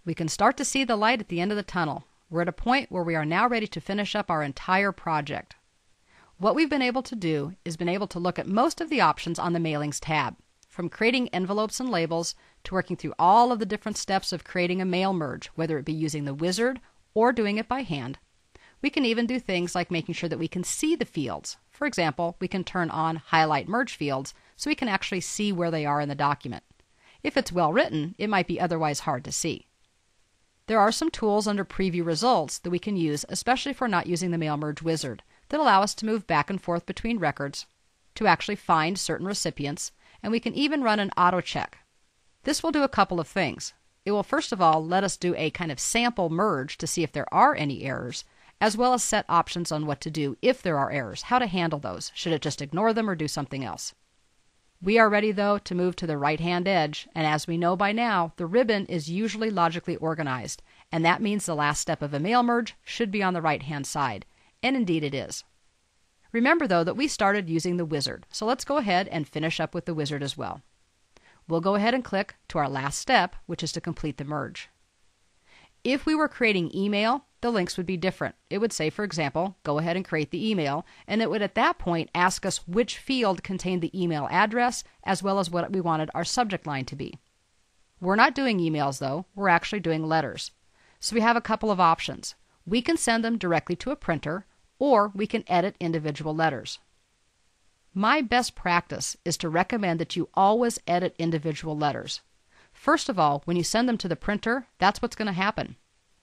We can start to see the light at the end of the tunnel. We're at a point where we are now ready to finish up our entire project. What we've been able to do is been able to look at most of the options on the Mailings tab, from creating envelopes and labels to working through all of the different steps of creating a mail merge, whether it be using the wizard or doing it by hand. We can even do things like making sure that we can see the fields. For example, we can turn on highlight merge fields so we can actually see where they are in the document. If it's well written, it might be otherwise hard to see. There are some tools under Preview Results that we can use, especially if we're not using the Mail Merge Wizard, that allow us to move back and forth between records, to actually find certain recipients, and we can even run an auto check. This will do a couple of things. It will first of all let us do a kind of sample merge to see if there are any errors, as well as set options on what to do if there are errors, how to handle those. Should it just ignore them or do something else? We are ready, though, to move to the right-hand edge, and as we know by now, the ribbon is usually logically organized, and that means the last step of a mail merge should be on the right-hand side, and indeed it is. Remember, though, that we started using the wizard, so let's go ahead and finish up with the wizard as well. We'll go ahead and click to our last step, which is to complete the merge. If we were creating email, the links would be different. It would say, for example, go ahead and create the email, and it would at that point ask us which field contained the email address, as well as what we wanted our subject line to be. We're not doing emails, though. We're actually doing letters. So we have a couple of options. We can send them directly to a printer, or we can edit individual letters. My best practice is to recommend that you always edit individual letters. First of all, when you send them to the printer, that's what's going to happen.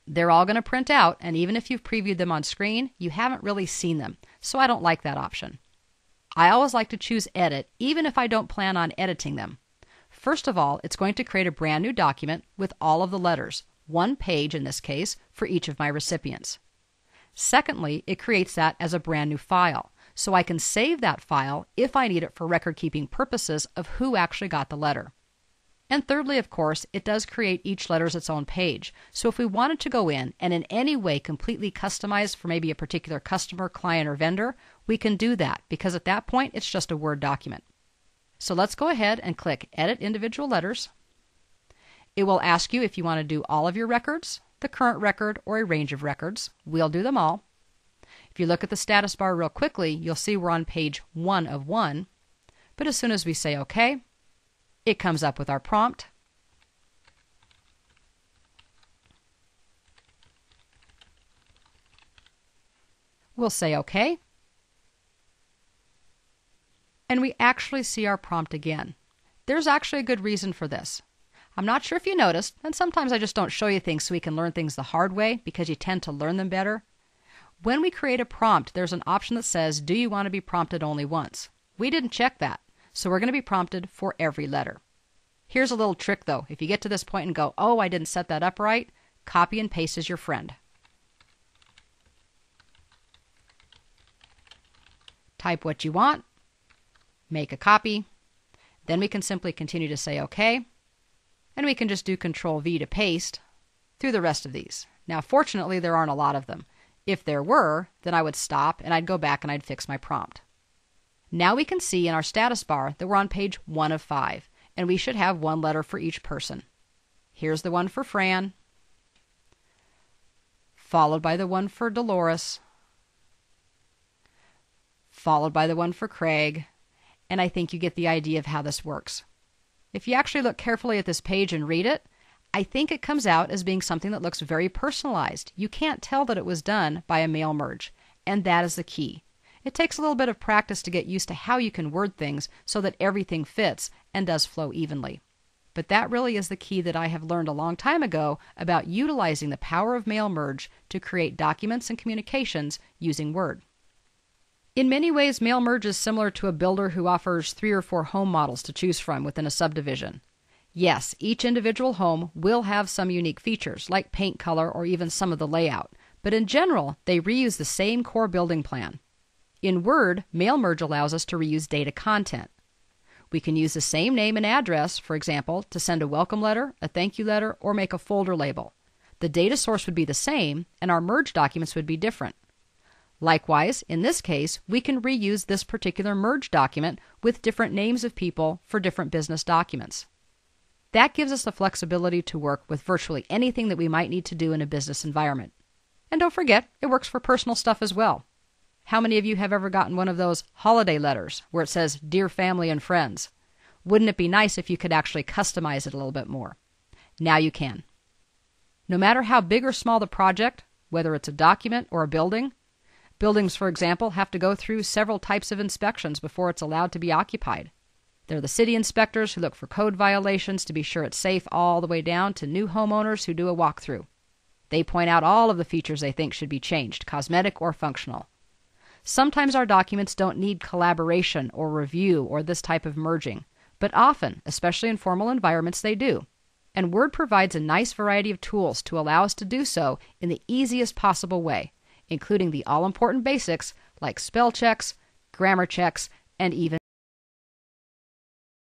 They're all going to print out, and even if you've previewed them on screen, you haven't really seen them, so I don't like that option. I always like to choose Edit, even if I don't plan on editing them. First of all, it's going to create a brand new document with all of the letters, one page in this case, for each of my recipients. Secondly, it creates that as a brand new file, so I can save that file if I need it for record-keeping purposes of who actually got the letter. And thirdly, of course, it does create each letter as its own page. So if we wanted to go in and in any way completely customize for maybe a particular customer, client, or vendor, we can do that because at that point it's just a Word document. So let's go ahead and click Edit Individual Letters. It will ask you if you want to do all of your records, the current record, or a range of records. We'll do them all. If you look at the status bar real quickly, you'll see we're on page 1 of 1. But as soon as we say OK, it comes up with our prompt. We'll say OK. And we actually see our prompt again. There's actually a good reason for this. I'm not sure if you noticed, and sometimes I just don't show you things so we can learn things the hard way because you tend to learn them better. When we create a prompt, there's an option that says, do you want to be prompted only once? We didn't check that. So we're going to be prompted for every letter. Here's a little trick though. If you get to this point and go, oh, I didn't set that up right, copy and paste is your friend. Type what you want, make a copy, then we can simply continue to say OK, and we can just do Control V to paste through the rest of these. Now fortunately there aren't a lot of them. If there were, then I would stop and I'd go back and I'd fix my prompt. Now we can see in our status bar that we're on page 1 of 5, and we should have one letter for each person. Here's the one for Fran, followed by the one for Dolores, followed by the one for Craig, and I think you get the idea of how this works. If you actually look carefully at this page and read it, I think it comes out as being something that looks very personalized. You can't tell that it was done by a mail merge, and that is the key. It takes a little bit of practice to get used to how you can word things so that everything fits and does flow evenly. But that really is the key that I have learned a long time ago about utilizing the power of mail merge to create documents and communications using Word. In many ways, mail merge is similar to a builder who offers 3 or 4 home models to choose from within a subdivision. Yes, each individual home will have some unique features, like paint color or even some of the layout, but in general, they reuse the same core building plan. In Word, mail merge allows us to reuse data content. We can use the same name and address, for example, to send a welcome letter, a thank you letter, or make a folder label. The data source would be the same, and our merge documents would be different. Likewise, in this case, we can reuse this particular merge document with different names of people for different business documents. That gives us the flexibility to work with virtually anything that we might need to do in a business environment. And don't forget, it works for personal stuff as well. How many of you have ever gotten one of those holiday letters where it says, "Dear family and friends"? Wouldn't it be nice if you could actually customize it a little bit more? Now you can. No matter how big or small the project, whether it's a document or a building, buildings, for example, have to go through several types of inspections before it's allowed to be occupied. There are the city inspectors who look for code violations to be sure it's safe, all the way down to new homeowners who do a walkthrough. They point out all of the features they think should be changed, cosmetic or functional. Sometimes our documents don't need collaboration or review or this type of merging, but often, especially in formal environments, they do. And Word provides a nice variety of tools to allow us to do so in the easiest possible way, including the all-important basics like spell checks, grammar checks, and even